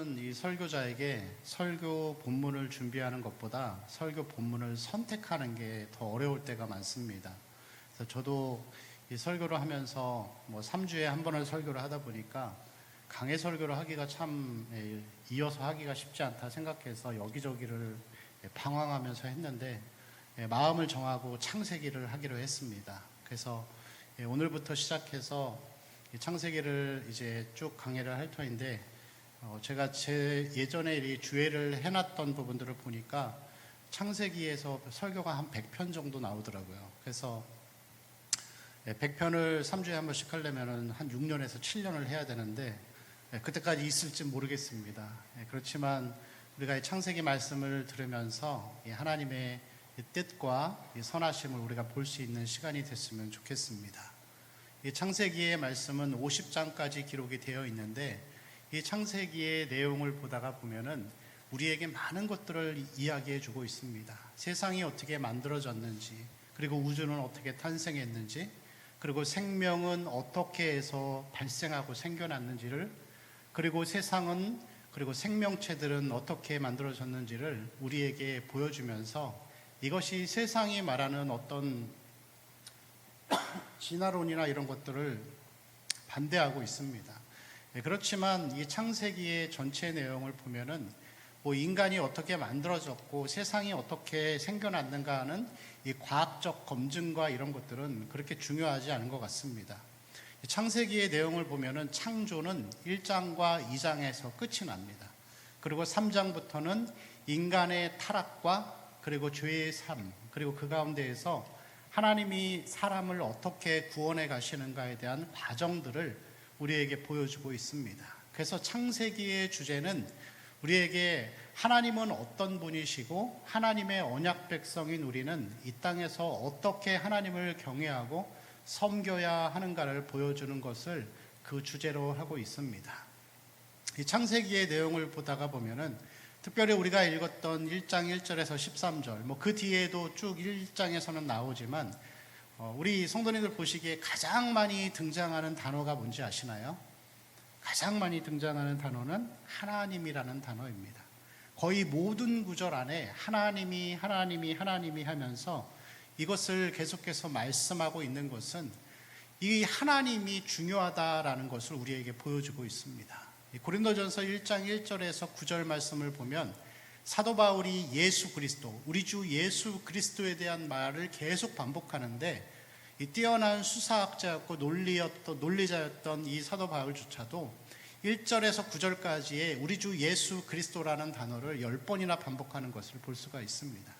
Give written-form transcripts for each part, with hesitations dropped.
하나님은 이 설교자에게 설교 본문을 준비하는 것보다 설교 본문을 선택하는 게 더 어려울 때가 많습니다. 그래서 저도 이 설교를 하면서 3주에 한 번을 설교를 하다 보니까 강해 설교를 하기가 참 이어서 하기가 쉽지 않다 생각해서 여기저기를 방황하면서 했는데 마음을 정하고 창세기를 하기로 했습니다. 그래서 오늘부터 시작해서 창세기를 이제 쭉 강해를 할 터인데 제가 제 예전에 이 주애를 해놨던 부분들을 보니까 창세기에서 설교가 한 100편 정도 나오더라고요. 그래서 100편을 3주에 한 번씩 하려면 한 6년에서 7년을 해야 되는데 그때까지 있을지 모르겠습니다. 그렇지만 우리가 이 창세기 말씀을 들으면서 하나님의 뜻과 선하심을 우리가 볼 수 있는 시간이 됐으면 좋겠습니다. 이 창세기의 말씀은 50장까지 기록이 되어 있는데 이 창세기의 내용을 보다가 보면은 우리에게 많은 것들을 이야기해 주고 있습니다. 세상이 어떻게 만들어졌는지, 그리고 우주는 어떻게 탄생했는지, 그리고 생명은 어떻게 해서 발생하고 생겨났는지를, 그리고 세상은, 그리고 생명체들은 어떻게 만들어졌는지를 우리에게 보여주면서 이것이 세상이 말하는 어떤 진화론이나 이런 것들을 반대하고 있습니다. 그렇지만 이 창세기의 전체 내용을 보면은 인간이 어떻게 만들어졌고 세상이 어떻게 생겨났는가 하는 이 과학적 검증과 이런 것들은 그렇게 중요하지 않은 것 같습니다. 창세기의 내용을 보면은 창조는 1장과 2장에서 끝이 납니다. 그리고 3장부터는 인간의 타락과 그리고 죄의 삶, 그리고 그 가운데에서 하나님이 사람을 어떻게 구원해 가시는가에 대한 과정들을 우리에게 보여주고 있습니다. 그래서 창세기의 주제는 우리에게 하나님은 어떤 분이시고 하나님의 언약 백성인 우리는 이 땅에서 어떻게 하나님을 경외하고 섬겨야 하는가를 보여주는 것을 그 주제로 하고 있습니다. 이 창세기의 내용을 보다가 보면은 특별히 우리가 읽었던 1장 1절에서 13절, 그 뒤에도 쭉 1장에서는 나오지만 우리 성도님들 보시기에 가장 많이 등장하는 단어가 뭔지 아시나요? 가장 많이 등장하는 단어는 하나님이라는 단어입니다. 거의 모든 구절 안에 하나님이 하면서 이것을 계속해서 말씀하고 있는 것은 이 하나님이 중요하다라는 것을 우리에게 보여주고 있습니다. 고린도전서 1장 1절에서 9절 말씀을 보면 사도 바울이 예수 그리스도, 우리 주 예수 그리스도에 대한 말을 계속 반복하는데 이 뛰어난 수사학자였고 논리자였던 이 사도 바울조차도 1절에서 9절까지의 우리 주 예수 그리스도라는 단어를 10번이나 반복하는 것을 볼 수가 있습니다.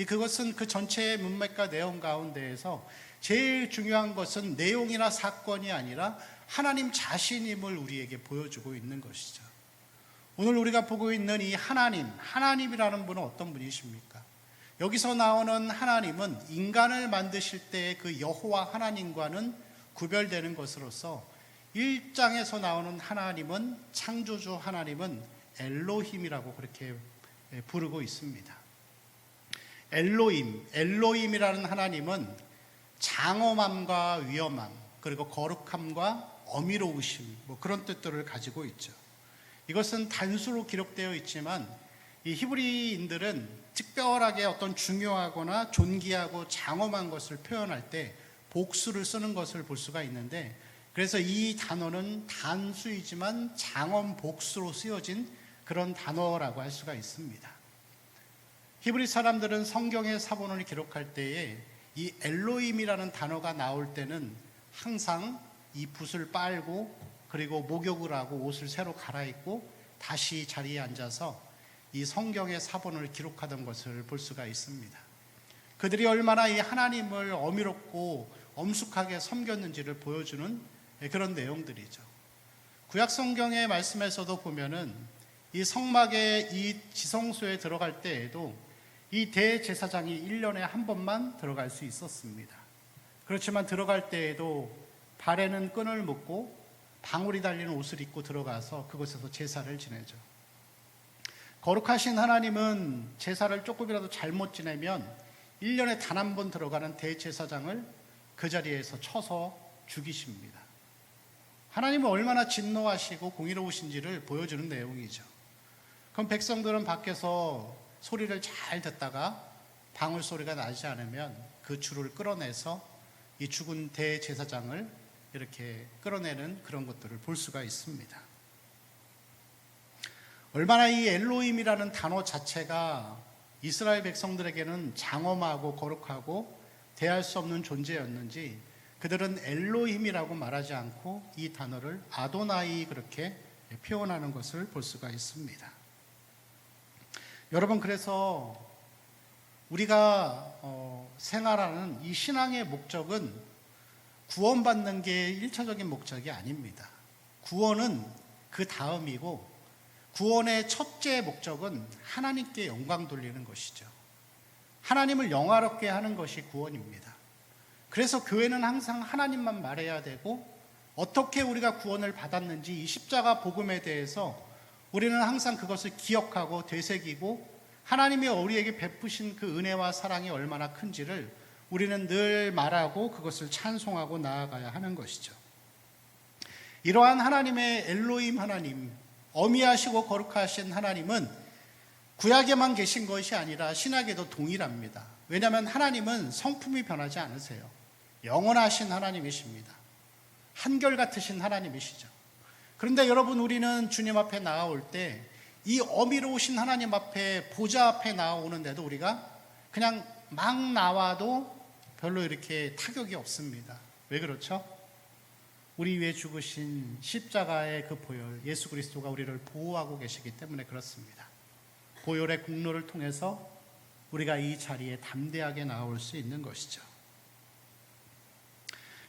그것은 그 전체의 문맥과 내용 가운데에서 제일 중요한 것은 내용이나 사건이 아니라 하나님 자신임을 우리에게 보여주고 있는 것이죠. 오늘 우리가 보고 있는 이 하나님이라는 분은 어떤 분이십니까? 여기서 나오는 하나님은 인간을 만드실 때의 그 여호와 하나님과는 구별되는 것으로서 1장에서 나오는 하나님은, 창조주 하나님은 엘로힘이라고 그렇게 부르고 있습니다. 엘로힘이라는 하나님은 장엄함과 위엄함, 그리고 거룩함과 어미로우심, 그런 뜻들을 가지고 있죠. 이것은 단수로 기록되어 있지만 이 히브리인들은 특별하게 어떤 중요하거나 존귀하고 장엄한 것을 표현할 때 복수를 쓰는 것을 볼 수가 있는데, 그래서 이 단어는 단수이지만 장엄 복수로 쓰여진 그런 단어라고 할 수가 있습니다. 히브리 사람들은 성경의 사본을 기록할 때에 이 엘로힘이라는 단어가 나올 때는 항상 이 붓을 빨고 그리고 목욕을 하고 옷을 새로 갈아입고 다시 자리에 앉아서 이 성경의 사본을 기록하던 것을 볼 수가 있습니다. 그들이 얼마나 이 하나님을 어미롭고 엄숙하게 섬겼는지를 보여주는 그런 내용들이죠. 구약 성경의 말씀에서도 보면은 이 성막의 이 지성소에 들어갈 때에도 이 대제사장이 1년에 한 번만 들어갈 수 있었습니다. 그렇지만 들어갈 때에도 발에는 끈을 묶고 방울이 달리는 옷을 입고 들어가서 그곳에서 제사를 지내죠. 거룩하신 하나님은 제사를 조금이라도 잘못 지내면 1년에 단 한 번 들어가는 대제사장을 그 자리에서 쳐서 죽이십니다. 하나님은 얼마나 진노하시고 공의로우신지를 보여주는 내용이죠. 그럼 백성들은 밖에서 소리를 잘 듣다가 방울 소리가 나지 않으면 그 줄을 끌어내서 이 죽은 대제사장을 이렇게 끌어내는 그런 것들을 볼 수가 있습니다. 얼마나 이 엘로힘이라는 단어 자체가 이스라엘 백성들에게는 장엄하고 거룩하고 대할 수 없는 존재였는지 그들은 엘로힘이라고 말하지 않고 이 단어를 아도나이 그렇게 표현하는 것을 볼 수가 있습니다. 여러분, 그래서 우리가 생활하는 이 신앙의 목적은 구원받는 게 1차적인 목적이 아닙니다. 구원은 그 다음이고 구원의 첫째 목적은 하나님께 영광 돌리는 것이죠. 하나님을 영화롭게 하는 것이 구원입니다. 그래서 교회는 항상 하나님만 말해야 되고 어떻게 우리가 구원을 받았는지 이 십자가 복음에 대해서 우리는 항상 그것을 기억하고 되새기고 하나님이 우리에게 베푸신 그 은혜와 사랑이 얼마나 큰지를 우리는 늘 말하고 그것을 찬송하고 나아가야 하는 것이죠. 이러한 하나님의 엘로힘 하나님, 어미하시고 거룩하신 하나님은 구약에만 계신 것이 아니라 신약에도 동일합니다. 왜냐하면 하나님은 성품이 변하지 않으세요. 영원하신 하나님이십니다. 한결같으신 하나님이시죠. 그런데 여러분, 우리는 주님 앞에 나아올 때 이 어미로우신 하나님 앞에 보좌 앞에 나아오는데도 우리가 그냥 막 나와도 별로 이렇게 타격이 없습니다. 왜 그렇죠? 우리 위해 죽으신 십자가의 그 보혈, 예수 그리스도가 우리를 보호하고 계시기 때문에 그렇습니다. 보혈의 공로를 통해서 우리가 이 자리에 담대하게 나올 수 있는 것이죠.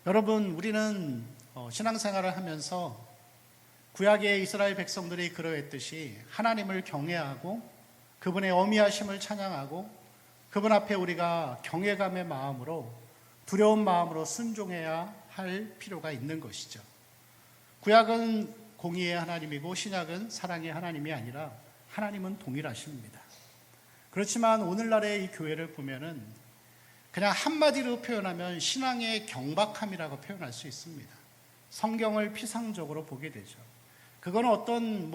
여러분, 우리는 신앙생활을 하면서 구약의 이스라엘 백성들이 그러했듯이 하나님을 경외하고 그분의 어미하심을 찬양하고 그분 앞에 우리가 경외감의 마음으로 두려운 마음으로 순종해야 할 필요가 있는 것이죠. 구약은 공의의 하나님이고 신약은 사랑의 하나님이 아니라 하나님은 동일하십니다. 그렇지만 오늘날의 이 교회를 보면은 그냥 한마디로 표현하면 신앙의 경박함이라고 표현할 수 있습니다. 성경을 피상적으로 보게 되죠. 그건 어떤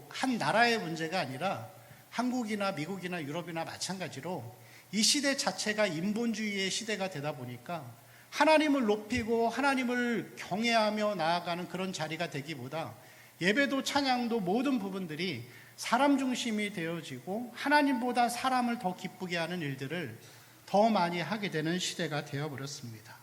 한 나라의 문제가 아니라 한국이나 미국이나 유럽이나 마찬가지로 이 시대 자체가 인본주의의 시대가 되다 보니까 하나님을 높이고 하나님을 경외하며 나아가는 그런 자리가 되기보다 예배도 찬양도 모든 부분들이 사람 중심이 되어지고 하나님보다 사람을 더 기쁘게 하는 일들을 더 많이 하게 되는 시대가 되어버렸습니다.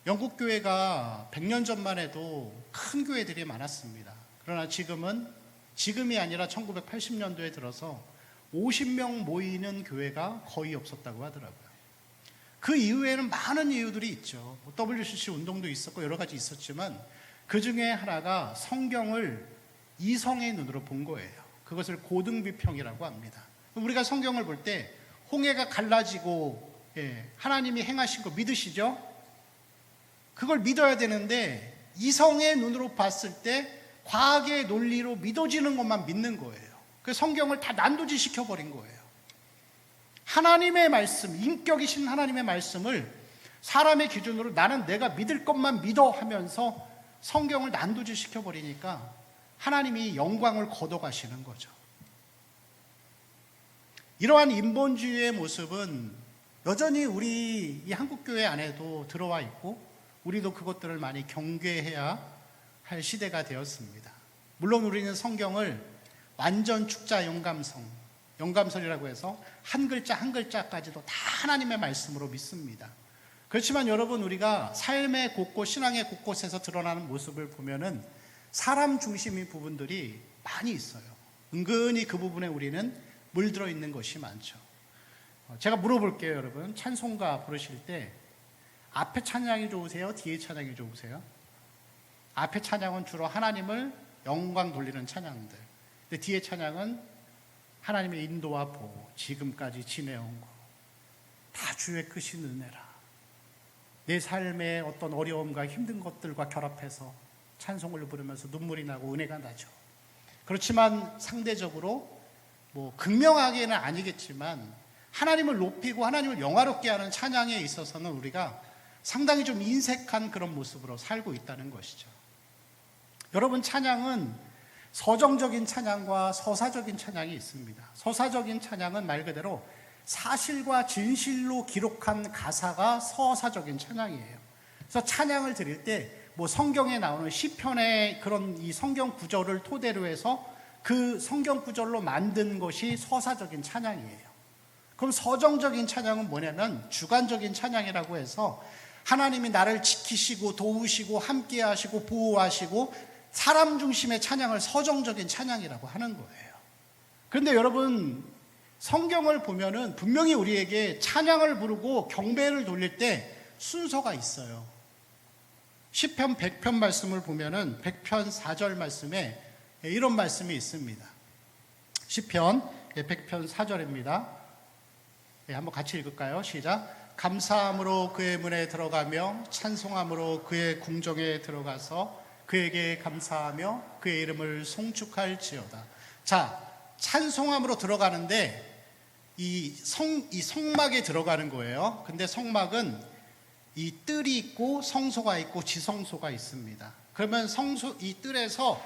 영국 교회가 100년 전만 해도 큰 교회들이 많았습니다. 그러나 지금이 아니라 1980년도에 들어서 50명 모이는 교회가 거의 없었다고 하더라고요. 그 이후에는 많은 이유들이 있죠. WCC 운동도 있었고 여러 가지 있었지만 그 중에 하나가 성경을 이성의 눈으로 본 거예요. 그것을 고등비평이라고 합니다. 우리가 성경을 볼 때 홍해가 갈라지고 하나님이 행하신 거 믿으시죠? 그걸 믿어야 되는데 이성의 눈으로 봤을 때 과학의 논리로 믿어지는 것만 믿는 거예요. 그 성경을 다 난도질 시켜버린 거예요. 하나님의 말씀, 인격이신 하나님의 말씀을 사람의 기준으로 나는 내가 믿을 것만 믿어 하면서 성경을 난도질 시켜버리니까 하나님이 영광을 거둬가시는 거죠. 이러한 인본주의의 모습은 여전히 우리 이 한국교회 안에도 들어와 있고 우리도 그것들을 많이 경계해야 할 시대가 되었습니다. 물론 우리는 성경을 완전 축자 영감설이라고 해서 한 글자 한 글자까지도 다 하나님의 말씀으로 믿습니다. 그렇지만 여러분, 우리가 삶의 곳곳, 신앙의 곳곳에서 드러나는 모습을 보면은 사람 중심의 부분들이 많이 있어요. 은근히 그 부분에 우리는 물들어 있는 것이 많죠. 제가 물어볼게요, 여러분. 찬송가 부르실 때 앞에 찬양이 좋으세요? 뒤에 찬양이 좋으세요? 앞에 찬양은 주로 하나님을 영광 돌리는 찬양들. 근데 뒤에 찬양은 하나님의 인도와 보호, 지금까지 지내온 거, 다 주의 크신 은혜라. 내 삶의 어떤 어려움과 힘든 것들과 결합해서 찬송을 부르면서 눈물이 나고 은혜가 나죠. 그렇지만 상대적으로 극명하게는 아니겠지만 하나님을 높이고 하나님을 영화롭게 하는 찬양에 있어서는 우리가 상당히 좀 인색한 그런 모습으로 살고 있다는 것이죠. 여러분, 찬양은 서정적인 찬양과 서사적인 찬양이 있습니다. 서사적인 찬양은 말 그대로 사실과 진실로 기록한 가사가 서사적인 찬양이에요. 그래서 찬양을 드릴 때 뭐 성경에 나오는 시편의 그런 이 성경 구절을 토대로 해서 그 성경 구절로 만든 것이 서사적인 찬양이에요. 그럼 서정적인 찬양은 뭐냐면 주관적인 찬양이라고 해서 하나님이 나를 지키시고 도우시고 함께 하시고 보호하시고 사람 중심의 찬양을 서정적인 찬양이라고 하는 거예요. 그런데 여러분, 성경을 보면은 분명히 우리에게 찬양을 부르고 경배를 돌릴 때 순서가 있어요. 시편 100편 말씀을 보면은 100편 4절 말씀에 이런 말씀이 있습니다. 시편 100편 4절입니다. 한번 같이 읽을까요? 시작. 감사함으로 그의 문에 들어가며 찬송함으로 그의 궁정에 들어가서 그에게 감사하며 그의 이름을 송축할지어다. 자, 찬송함으로 들어가는데 이 성막에 들어가는 거예요. 근데 성막은 이 뜰이 있고 성소가 있고 지성소가 있습니다. 그러면 이 뜰에서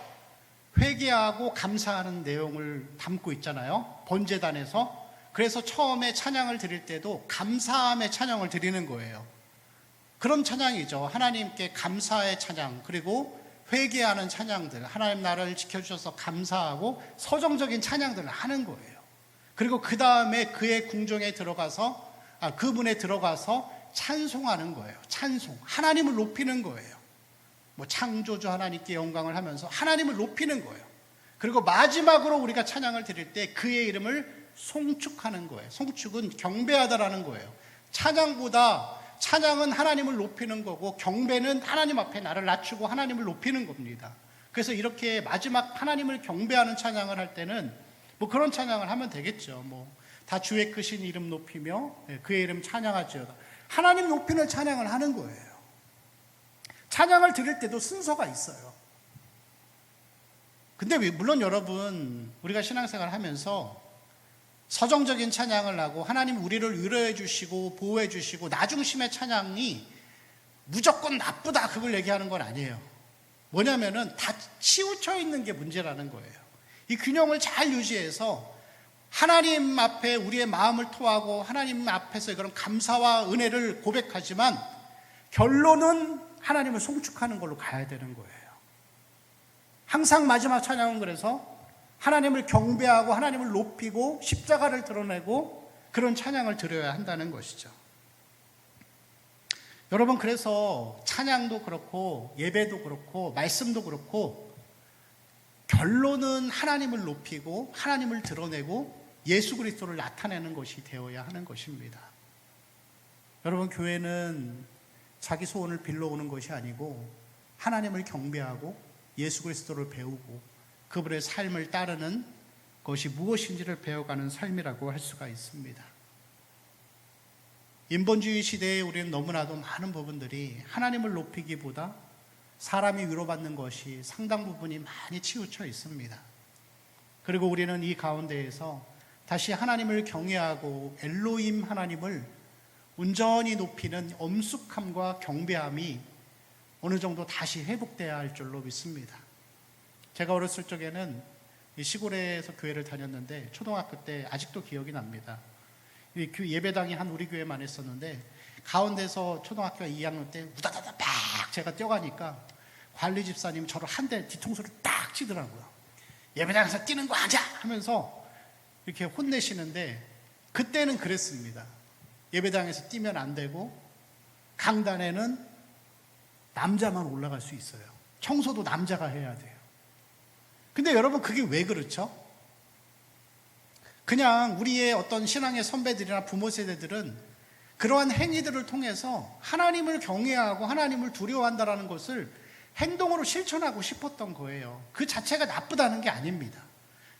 회개하고 감사하는 내용을 담고 있잖아요. 번제단에서. 그래서 처음에 찬양을 드릴 때도 감사함의 찬양을 드리는 거예요. 그런 찬양이죠. 하나님께 감사의 찬양, 그리고 회개하는 찬양들, 하나님 나를 지켜주셔서 감사하고 서정적인 찬양들을 하는 거예요. 그리고 그 다음에 그의 궁정에 들어가서 그 문에 들어가서 찬송하는 거예요. 찬송, 하나님을 높이는 거예요. 뭐 창조주 하나님께 영광을 하면서 하나님을 높이는 거예요. 그리고 마지막으로 우리가 찬양을 드릴 때 그의 이름을 송축하는 거예요. 송축은 경배하다라는 거예요. 찬양은 하나님을 높이는 거고 경배는 하나님 앞에 나를 낮추고 하나님을 높이는 겁니다. 그래서 이렇게 마지막 하나님을 경배하는 찬양을 할 때는 뭐 그런 찬양을 하면 되겠죠. 뭐 다 주의 크신 이름 높이며 그의 이름 찬양하지어다. 하나님 높이는 찬양을 하는 거예요. 찬양을 드릴 때도 순서가 있어요. 근데 물론 여러분, 우리가 신앙생활을 하면서 서정적인 찬양을 하고 하나님 우리를 위로해 주시고 보호해 주시고 나 중심의 찬양이 무조건 나쁘다 그걸 얘기하는 건 아니에요. 뭐냐면은 다 치우쳐 있는 게 문제라는 거예요. 이 균형을 잘 유지해서 하나님 앞에 우리의 마음을 토하고 하나님 앞에서 그런 감사와 은혜를 고백하지만 결론은 하나님을 송축하는 걸로 가야 되는 거예요. 항상 마지막 찬양은 그래서 하나님을 경배하고 하나님을 높이고 십자가를 드러내고 그런 찬양을 드려야 한다는 것이죠. 여러분, 그래서 찬양도 그렇고 예배도 그렇고 말씀도 그렇고 결론은 하나님을 높이고 하나님을 드러내고 예수 그리스도를 나타내는 것이 되어야 하는 것입니다. 여러분, 교회는 자기 소원을 빌러오는 것이 아니고 하나님을 경배하고 예수 그리스도를 배우고 그분의 삶을 따르는 것이 무엇인지를 배워가는 삶이라고 할 수가 있습니다. 인본주의 시대에 우리는 너무나도 많은 부분들이 하나님을 높이기보다 사람이 위로받는 것이 상당 부분이 많이 치우쳐 있습니다. 그리고 우리는 이 가운데에서 다시 하나님을 경외하고 엘로힘 하나님을 온전히 높이는 엄숙함과 경배함이 어느 정도 다시 회복돼야 할 줄로 믿습니다. 제가 어렸을 적에는 시골에서 교회를 다녔는데 초등학교 때 아직도 기억이 납니다. 예배당이 한 우리 교회만 했었는데 가운데서 초등학교 2학년 때 우다다다 막 제가 뛰어가니까 관리 집사님 저를 한 대 뒤통수를 딱 치더라고요. 예배당에서 뛰는 거 아니야 하면서 이렇게 혼내시는데 그때는 그랬습니다. 예배당에서 뛰면 안 되고 강단에는 남자만 올라갈 수 있어요. 청소도 남자가 해야 돼요. 근데 여러분, 그게 왜 그렇죠? 그냥 우리의 어떤 신앙의 선배들이나 부모 세대들은 그러한 행위들을 통해서 하나님을 경외하고 하나님을 두려워한다는 것을 행동으로 실천하고 싶었던 거예요. 그 자체가 나쁘다는 게 아닙니다.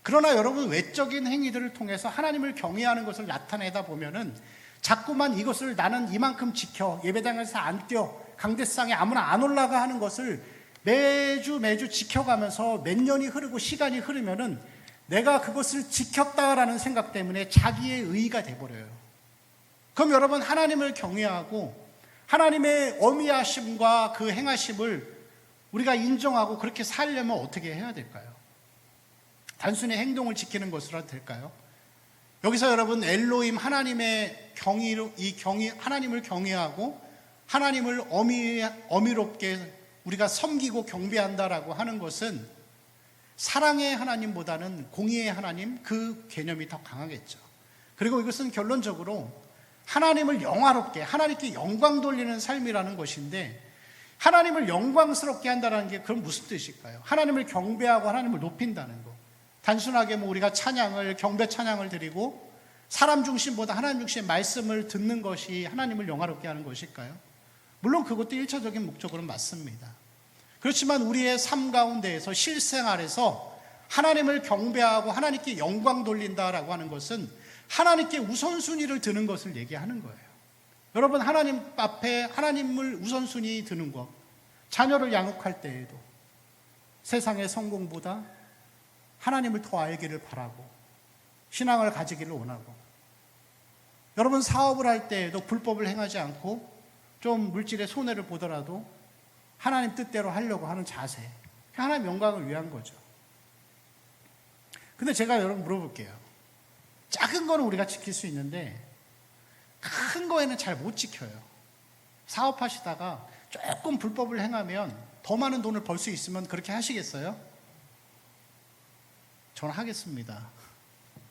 그러나 여러분, 외적인 행위들을 통해서 하나님을 경외하는 것을 나타내다 보면은 자꾸만 이것을 나는 이만큼 지켜, 예배당에서 안 뛰어, 강대상에 아무나 안 올라가 하는 것을 매주 지켜가면서 몇 년이 흐르고 시간이 흐르면은 내가 그것을 지켰다라는 생각 때문에 자기의 의의가 돼버려요. 그럼 여러분, 하나님을 경외하고 하나님의 어미하심과 그 행하심을 우리가 인정하고 그렇게 살려면 어떻게 해야 될까요? 단순히 행동을 지키는 것으로 될까요? 여기서 여러분 엘로힘 하나님의 하나님을 경외하고 하나님을 어미롭게 우리가 섬기고 경배한다라고 하는 것은 사랑의 하나님보다는 공의의 하나님, 그 개념이 더 강하겠죠. 그리고 이것은 결론적으로 하나님을 영화롭게, 하나님께 영광 돌리는 삶이라는 것인데, 하나님을 영광스럽게 한다는 게 그럼 무슨 뜻일까요? 하나님을 경배하고 하나님을 높인다는 거. 단순하게 우리가 경배 찬양을 드리고 사람 중심보다 하나님 중심의 말씀을 듣는 것이 하나님을 영화롭게 하는 것일까요? 물론 그것도 1차적인 목적으로는 맞습니다. 그렇지만 우리의 삶 가운데에서 실생활에서 하나님을 경배하고 하나님께 영광 돌린다라고 하는 것은 하나님께 우선순위를 드는 것을 얘기하는 거예요. 여러분, 하나님 앞에 하나님을 우선순위 드는 것, 자녀를 양육할 때에도 세상의 성공보다 하나님을 더 알기를 바라고 신앙을 가지기를 원하고, 여러분 사업을 할 때에도 불법을 행하지 않고 좀 물질의 손해를 보더라도 하나님 뜻대로 하려고 하는 자세, 하나님 영광을 위한 거죠. 근데 제가 여러분 물어볼게요. 작은 거는 우리가 지킬 수 있는데 큰 거에는 잘 못 지켜요. 사업하시다가 조금 불법을 행하면 더 많은 돈을 벌 수 있으면 그렇게 하시겠어요? 저는 하겠습니다.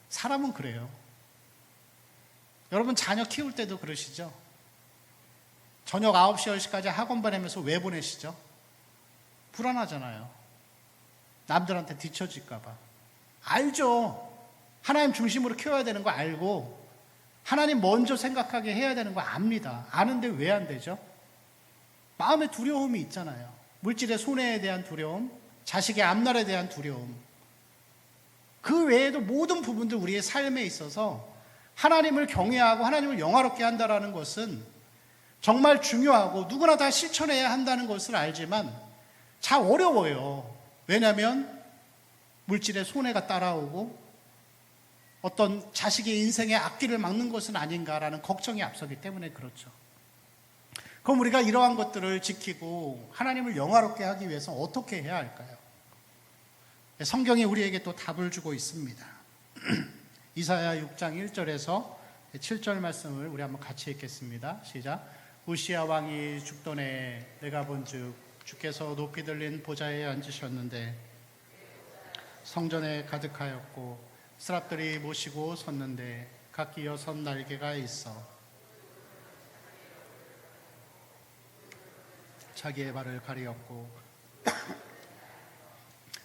사람은 그래요. 여러분 자녀 키울 때도 그러시죠? 저녁 9시, 10시까지 학원 보내면서 왜 보내시죠? 불안하잖아요. 남들한테 뒤처질까 봐. 알죠. 하나님 중심으로 키워야 되는 거 알고 하나님 먼저 생각하게 해야 되는 거 압니다. 아는데 왜 안 되죠? 마음에 두려움이 있잖아요. 물질의 손해에 대한 두려움, 자식의 앞날에 대한 두려움. 그 외에도 모든 부분들 우리의 삶에 있어서 하나님을 경외하고 하나님을 영화롭게 한다는 것은 정말 중요하고 누구나 다 실천해야 한다는 것을 알지만 참 어려워요. 왜냐하면 물질의 손해가 따라오고 어떤 자식의 인생의 앞길을 막는 것은 아닌가라는 걱정이 앞서기 때문에 그렇죠. 그럼 우리가 이러한 것들을 지키고 하나님을 영화롭게 하기 위해서 어떻게 해야 할까요? 성경이 우리에게 또 답을 주고 있습니다. 이사야 6장 1절에서 7절 말씀을 우리 한번 같이 읽겠습니다. 시작. 우시야 왕이 죽던에 내가 본즉 주께서 높이 들린 보좌에 앉으셨는데 성전에 가득하였고 스랍들이 모시고 섰는데 각기 6 날개가 있어 자기의 발을 가리었고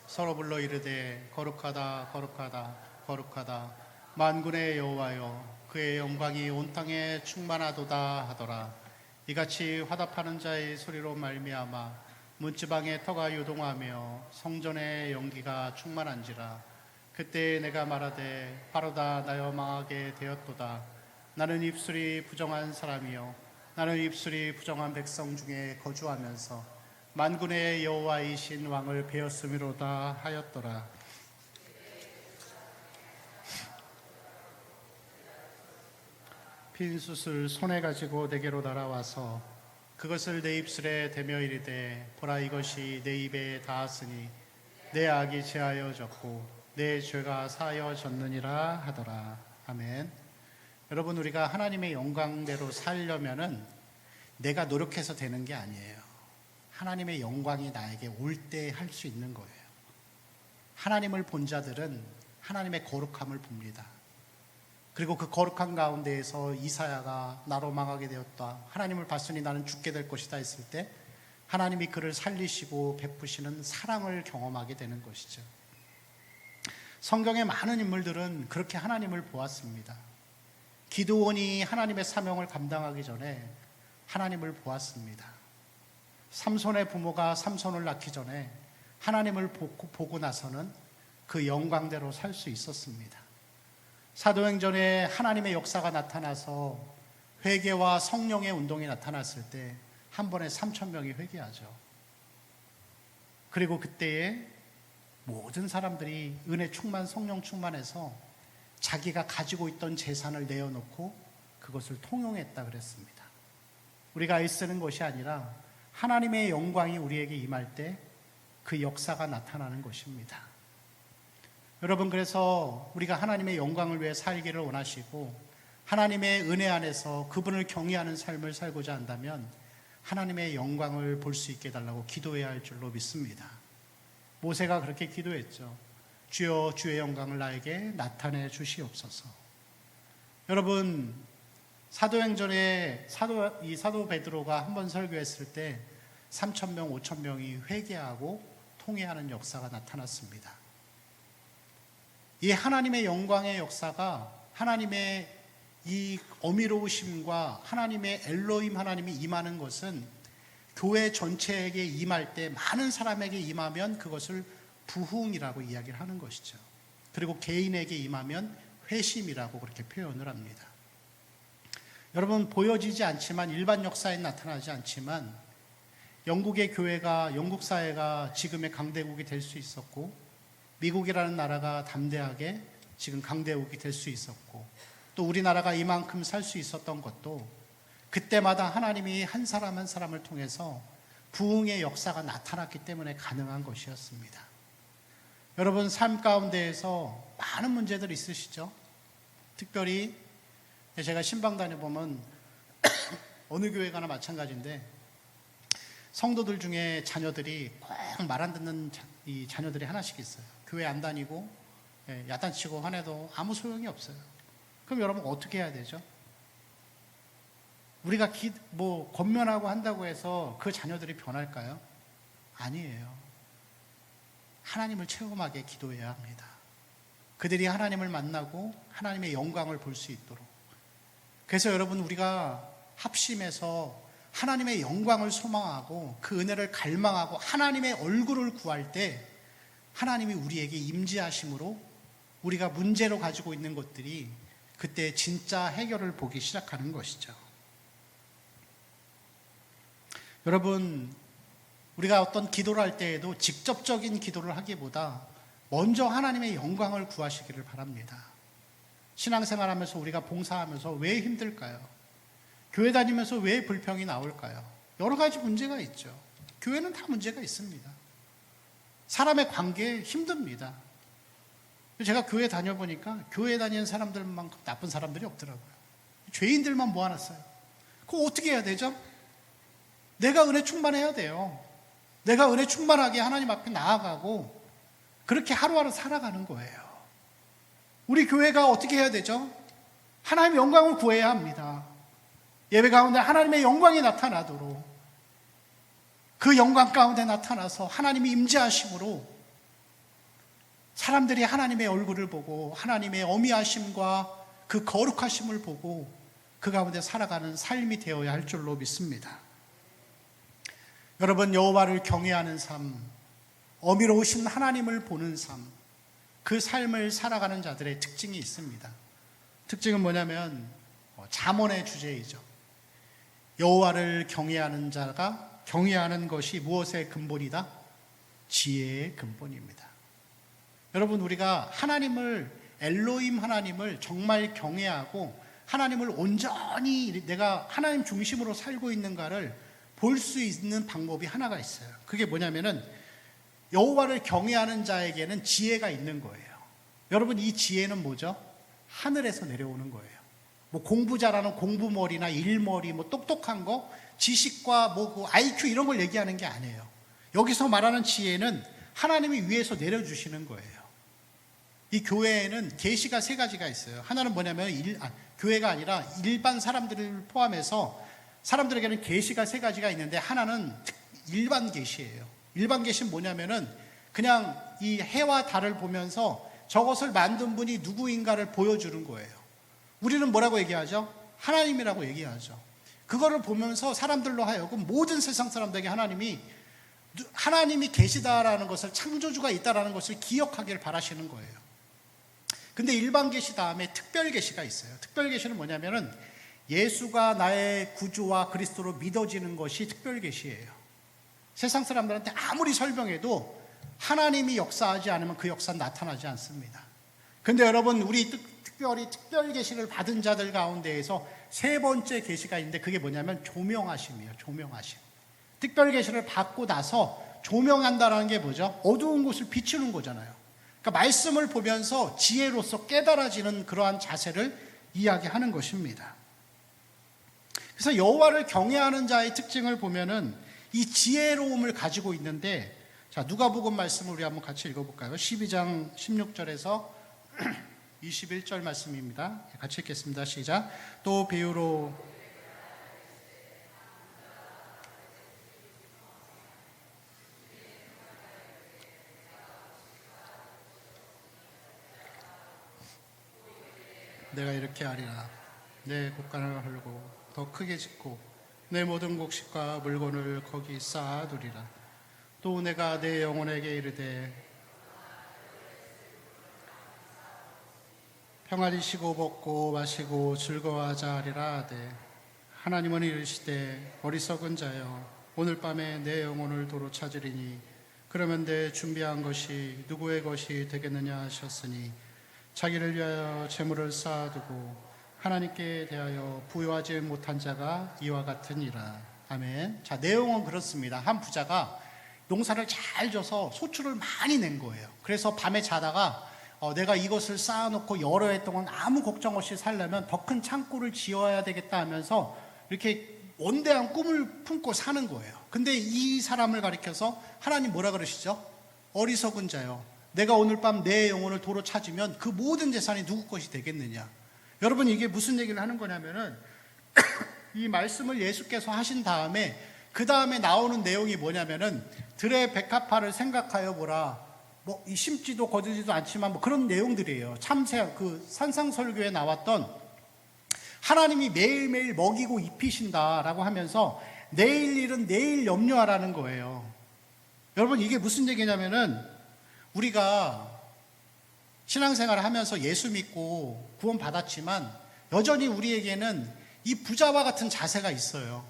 서로 불러 이르되 거룩하다 거룩하다 거룩하다 만군의 여호와여 그의 영광이 온 땅에 충만하도다 하더라. 이같이 화답하는 자의 소리로 말미암아 문지방의 터가 요동하며 성전의 연기가 충만한지라. 그때 내가 말하되 바로다 나여 망하게 되었도다. 나는 입술이 부정한 사람이요 나는 입술이 부정한 백성 중에 거주하면서 만군의 여호와이신 왕을 배었음이로다 하였더라. 빈 숯을 손에 가지고 내게로 날아와서 그것을 내 입술에 대며 이르되 보라 이것이 내 입에 닿았으니 내 악이 제하여졌고 내 죄가 사하여졌느니라 하더라. 아멘. 여러분, 우리가 하나님의 영광대로 살려면은 내가 노력해서 되는 게 아니에요. 하나님의 영광이 나에게 올 때 할 수 있는 거예요. 하나님을 본 자들은 하나님의 거룩함을 봅니다. 그리고 그 거룩한 가운데에서 이사야가 나로 망하게 되었다, 하나님을 봤으니 나는 죽게 될 것이다 했을 때 하나님이 그를 살리시고 베푸시는 사랑을 경험하게 되는 것이죠. 성경의 많은 인물들은 그렇게 하나님을 보았습니다. 기드온이 하나님의 사명을 감당하기 전에 하나님을 보았습니다. 삼손의 부모가 삼손을 낳기 전에 하나님을 보고 나서는 그 영광대로 살 수 있었습니다. 사도행전에 하나님의 역사가 나타나서 회개와 성령의 운동이 나타났을 때 한 번에 3,000명이 회개하죠. 그리고 그때에 모든 사람들이 은혜 충만, 성령 충만해서 자기가 가지고 있던 재산을 내어놓고 그것을 통용했다 그랬습니다. 우리가 애쓰는 것이 아니라 하나님의 영광이 우리에게 임할 때 그 역사가 나타나는 것입니다. 여러분, 그래서 우리가 하나님의 영광을 위해 살기를 원하시고 하나님의 은혜 안에서 그분을 경외하는 삶을 살고자 한다면 하나님의 영광을 볼 수 있게 해달라고 기도해야 할 줄로 믿습니다. 모세가 그렇게 기도했죠. 주여, 주의 영광을 나에게 나타내 주시옵소서. 여러분, 사도행전에 사도 베드로가 한번 설교했을 때 3,000명, 5,000명이 회개하고 통회하는 역사가 나타났습니다. 이 하나님의 영광의 역사가 하나님의 이 어미로우심과 하나님의 엘로힘 하나님이 임하는 것은 교회 전체에게 임할 때 많은 사람에게 임하면 그것을 부흥이라고 이야기를 하는 것이죠. 그리고 개인에게 임하면 회심이라고 그렇게 표현을 합니다. 여러분, 보여지지 않지만, 일반 역사에 나타나지 않지만 영국의 교회가, 영국 사회가 지금의 강대국이 될 수 있었고, 미국이라는 나라가 담대하게 지금 강대국이 될 수 있었고, 또 우리나라가 이만큼 살 수 있었던 것도 그때마다 하나님이 한 사람 한 사람을 통해서 부흥의 역사가 나타났기 때문에 가능한 것이었습니다. 여러분, 삶 가운데에서 많은 문제들이 있으시죠? 특별히 제가 신방 다녀보면 어느 교회 가나 마찬가지인데, 성도들 중에 자녀들이 꼭 말 안 듣는 이 자녀들이 하나씩 있어요. 교회 안 다니고 야단치고 화내도 아무 소용이 없어요. 그럼 여러분 어떻게 해야 되죠? 우리가 권면하고 한다고 해서 그 자녀들이 변할까요? 아니에요. 하나님을 체험하게 기도해야 합니다. 그들이 하나님을 만나고 하나님의 영광을 볼 수 있도록. 그래서 여러분, 우리가 합심해서 하나님의 영광을 소망하고 그 은혜를 갈망하고 하나님의 얼굴을 구할 때 하나님이 우리에게 임재하심으로 우리가 문제로 가지고 있는 것들이 그때 진짜 해결을 보기 시작하는 것이죠. 여러분, 우리가 어떤 기도를 할 때에도 직접적인 기도를 하기보다 먼저 하나님의 영광을 구하시기를 바랍니다. 신앙생활하면서 우리가 봉사하면서 왜 힘들까요? 교회 다니면서 왜 불평이 나올까요? 여러 가지 문제가 있죠. 교회는 다 문제가 있습니다. 사람의 관계에 힘듭니다. 제가 교회 다녀보니까 교회 다니는 사람들만큼 나쁜 사람들이 없더라고요. 죄인들만 모아놨어요. 그거 어떻게 해야 되죠? 내가 은혜 충만해야 돼요. 내가 은혜 충만하게 하나님 앞에 나아가고 그렇게 하루하루 살아가는 거예요. 우리 교회가 어떻게 해야 되죠? 하나님의 영광을 구해야 합니다. 예배 가운데 하나님의 영광이 나타나도록, 그 영광 가운데 나타나서 하나님이 임재하심으로 사람들이 하나님의 얼굴을 보고 하나님의 어미하심과 그 거룩하심을 보고 그 가운데 살아가는 삶이 되어야 할 줄로 믿습니다. 여러분, 여호와를 경외하는 삶, 어미로우신 하나님을 보는 삶, 그 삶을 살아가는 자들의 특징이 있습니다. 특징은 뭐냐면 잠언의 주제이죠. 여호와를 경외하는 자가 경외하는 것이 무엇의 근본이다? 지혜의 근본입니다. 여러분, 우리가 하나님을, 엘로힘 하나님을 정말 경외하고 하나님을 온전히 내가 하나님 중심으로 살고 있는가를 볼 수 있는 방법이 하나가 있어요. 그게 뭐냐면은 여호와를 경외하는 자에게는 지혜가 있는 거예요. 여러분, 이 지혜는 뭐죠? 하늘에서 내려오는 거예요. 공부 잘하는 공부머리나 일머리, 똑똑한 거, 지식과 그 IQ 이런 걸 얘기하는 게 아니에요. 여기서 말하는 지혜는 하나님이 위에서 내려주시는 거예요. 이 교회에는 계시가 세 가지가 있어요. 하나는 뭐냐면 교회가 아니라 일반 사람들을 포함해서 사람들에게는 계시가 세 가지가 있는데, 하나는 일반 계시예요. 일반 계시는 뭐냐면은 그냥 이 해와 달을 보면서 저것을 만든 분이 누구인가를 보여주는 거예요. 우리는 뭐라고 얘기하죠? 하나님이라고 얘기하죠. 그거를 보면서 사람들로 하여금 모든 세상 사람들에게 하나님이 계시다라는 것을, 창조주가 있다라는 것을 기억하기를 바라시는 거예요. 근데 일반 계시 다음에 특별 계시가 있어요. 특별 계시는 뭐냐면은 예수가 나의 구주와 그리스도로 믿어지는 것이 특별 계시예요. 세상 사람들한테 아무리 설명해도 하나님이 역사하지 않으면 그 역사는 나타나지 않습니다. 근데 여러분, 우리 특별히 특별 계시를 받은 자들 가운데에서 세 번째 계시가 있는데, 그게 뭐냐면 조명하심이에요. 조명하심. 특별 계시를 받고 나서 조명한다라는 게 뭐죠? 어두운 곳을 비추는 거잖아요. 그러니까 말씀을 보면서 지혜로서 깨달아지는 그러한 자세를 이야기하는 것입니다. 그래서 여호와를 경외하는 자의 특징을 보면은 이 지혜로움을 가지고 있는데, 자, 누가복음 말씀을 우리 한번 같이 읽어볼까요? 12장 16절에서 21절 말씀입니다. 같이 읽겠습니다. 시작. 또 비유로 내가 이렇게 하리라. 내 곡간을 헐고 더 크게 짓고 내 모든 곡식과 물건을 거기 쌓아두리라. 또 내가 내 영혼에게 이르되 평안히 쉬고 먹고 마시고 즐거워하자 하리라 하되, 하나님은 이르시되 어리석은 자여 오늘 밤에 내 영혼을 도로 찾으리니 그러면 내 준비한 것이 누구의 것이 되겠느냐 하셨으니, 자기를 위하여 재물을 쌓아두고 하나님께 대하여 부요하지 못한 자가 이와 같으니라. 아멘. 자, 내용은 그렇습니다. 한 부자가 농사를 잘 져서 소출을 많이 낸 거예요. 그래서 밤에 자다가 내가 이것을 쌓아놓고 여러 해 동안 아무 걱정 없이 살려면 더 큰 창고를 지어야 되겠다 하면서 이렇게 원대한 꿈을 품고 사는 거예요. 근데 이 사람을 가리켜서 하나님 뭐라 그러시죠? 어리석은 자요, 내가 오늘 밤 내 영혼을 도로 찾으면 그 모든 재산이 누구 것이 되겠느냐. 여러분, 이게 무슨 얘기를 하는 거냐면은 이 말씀을 예수께서 하신 다음에 그 다음에 나오는 내용이 뭐냐면은 들의 백합화를 생각하여 보라. 뭐 이 심지도 거두지도 않지만 뭐 그런 내용들이에요. 참새 그 산상설교에 나왔던 하나님이 매일매일 먹이고 입히신다라고 하면서 내일 일은 내일 염려하라는 거예요. 여러분, 이게 무슨 얘기냐면은 우리가 신앙생활을 하면서 예수 믿고 구원 받았지만 여전히 우리에게는 이 부자와 같은 자세가 있어요.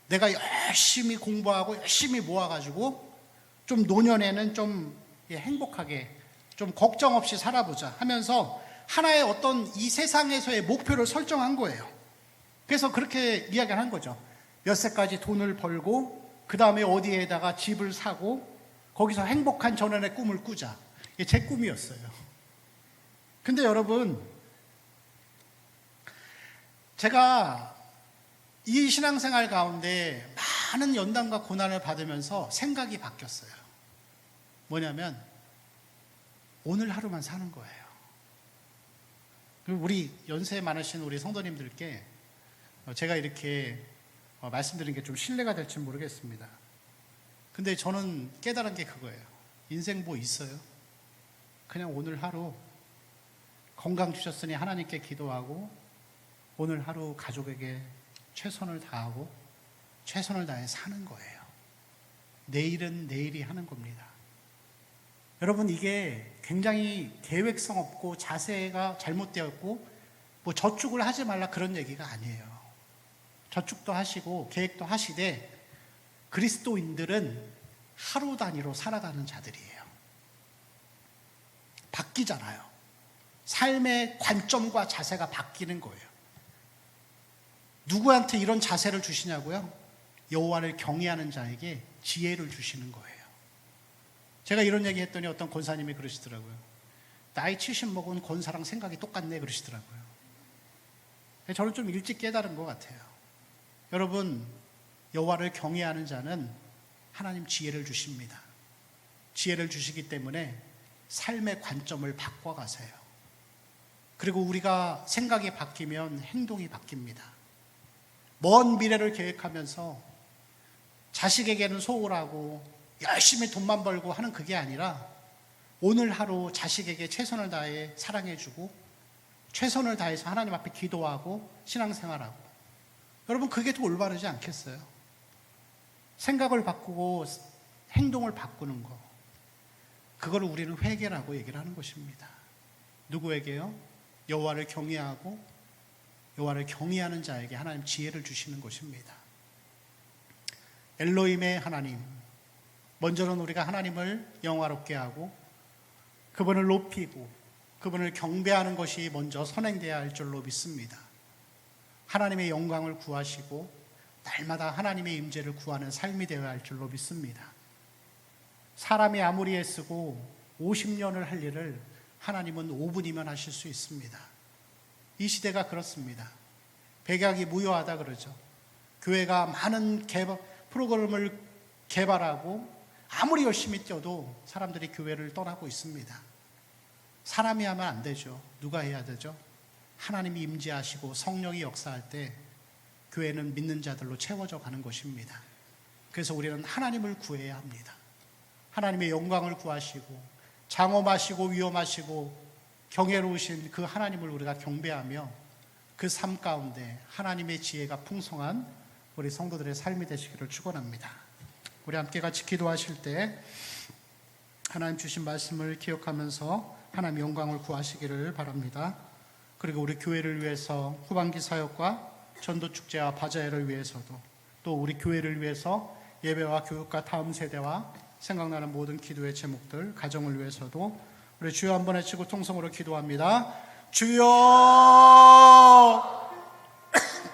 내가 열심히 공부하고 열심히 모아가지고 좀 노년에는 좀 행복하게 좀 걱정 없이 살아보자 하면서 하나의 어떤 이 세상에서의 목표를 설정한 거예요. 그래서 그렇게 이야기하는 거죠. 몇 세까지 돈을 벌고 그 다음에 어디에다가 집을 사고 거기서 행복한 전원의 꿈을 꾸자. 이게 제 꿈이었어요. 근데 여러분, 제가 이 신앙생활 가운데 많은 연단과 고난을 받으면서 생각이 바뀌었어요. 뭐냐면 오늘 하루만 사는 거예요. 우리 연세 많으신 우리 성도님들께 제가 이렇게 말씀드리는 게 좀 신뢰가 될지 모르겠습니다. 근데 저는 깨달은 게 그거예요. 인생 뭐 있어요? 그냥 오늘 하루 건강 주셨으니 하나님께 기도하고 오늘 하루 가족에게 최선을 다하고 최선을 다해 사는 거예요. 내일은 내일이 하는 겁니다. 여러분, 이게 굉장히 계획성 없고 자세가 잘못되었고 뭐 저축을 하지 말라 그런 얘기가 아니에요. 저축도 하시고 계획도 하시되 그리스도인들은 하루 단위로 살아가는 자들이에요. 바뀌잖아요. 삶의 관점과 자세가 바뀌는 거예요. 누구한테 이런 자세를 주시냐고요? 여호와를 경외하는 자에게 지혜를 주시는 거예요. 제가 이런 얘기 했더니 어떤 권사님이 그러시더라고요. 나이 70 먹은 권사랑 생각이 똑같네 그러시더라고요. 저는 좀 일찍 깨달은 것 같아요. 여러분, 여호와를 경외하는 자는 하나님 지혜를 주십니다. 지혜를 주시기 때문에 삶의 관점을 바꿔가세요. 그리고 우리가 생각이 바뀌면 행동이 바뀝니다. 먼 미래를 계획하면서 자식에게는 소홀하고 열심히 돈만 벌고 하는 그게 아니라 오늘 하루 자식에게 최선을 다해 사랑해주고 최선을 다해서 하나님 앞에 기도하고 신앙생활하고, 여러분, 그게 더 올바르지 않겠어요? 생각을 바꾸고 행동을 바꾸는 거, 그거를 우리는 회개라고 얘기를 하는 것입니다. 누구에게요? 여호와를 경외하고 여호와를 경외하는 자에게 하나님 지혜를 주시는 것입니다. 엘로힘의 하나님, 먼저는 우리가 하나님을 영화롭게 하고 그분을 높이고 그분을 경배하는 것이 먼저 선행되어야 할 줄로 믿습니다. 하나님의 영광을 구하시고 날마다 하나님의 임재를 구하는 삶이 되어야 할 줄로 믿습니다. 사람이 아무리 애쓰고 50년을 할 일을 하나님은 5분이면 하실 수 있습니다. 이 시대가 그렇습니다. 백약이 무효하다 그러죠. 교회가 많은 프로그램을 개발하고 아무리 열심히 뛰어도 사람들이 교회를 떠나고 있습니다. 사람이 하면 안 되죠. 누가 해야 되죠? 하나님이 임재하시고 성령이 역사할 때 교회는 믿는 자들로 채워져 가는 것입니다. 그래서 우리는 하나님을 구해야 합니다. 하나님의 영광을 구하시고 장엄하시고 위엄하시고 경외로우신 그 하나님을 우리가 경배하며 그 삶 가운데 하나님의 지혜가 풍성한 우리 성도들의 삶이 되시기를 축원합니다. 우리 함께 같이 기도하실 때 하나님 주신 말씀을 기억하면서 하나님 영광을 구하시기를 바랍니다. 그리고 우리 교회를 위해서 후반기 사역과 전도축제와 바자회를 위해서도 또 우리 교회를 위해서 예배와 교육과 다음 세대와 생각나는 모든 기도의 제목들, 가정을 위해서도 우리 주여 한번 외치고 통성으로 기도합니다. 주여!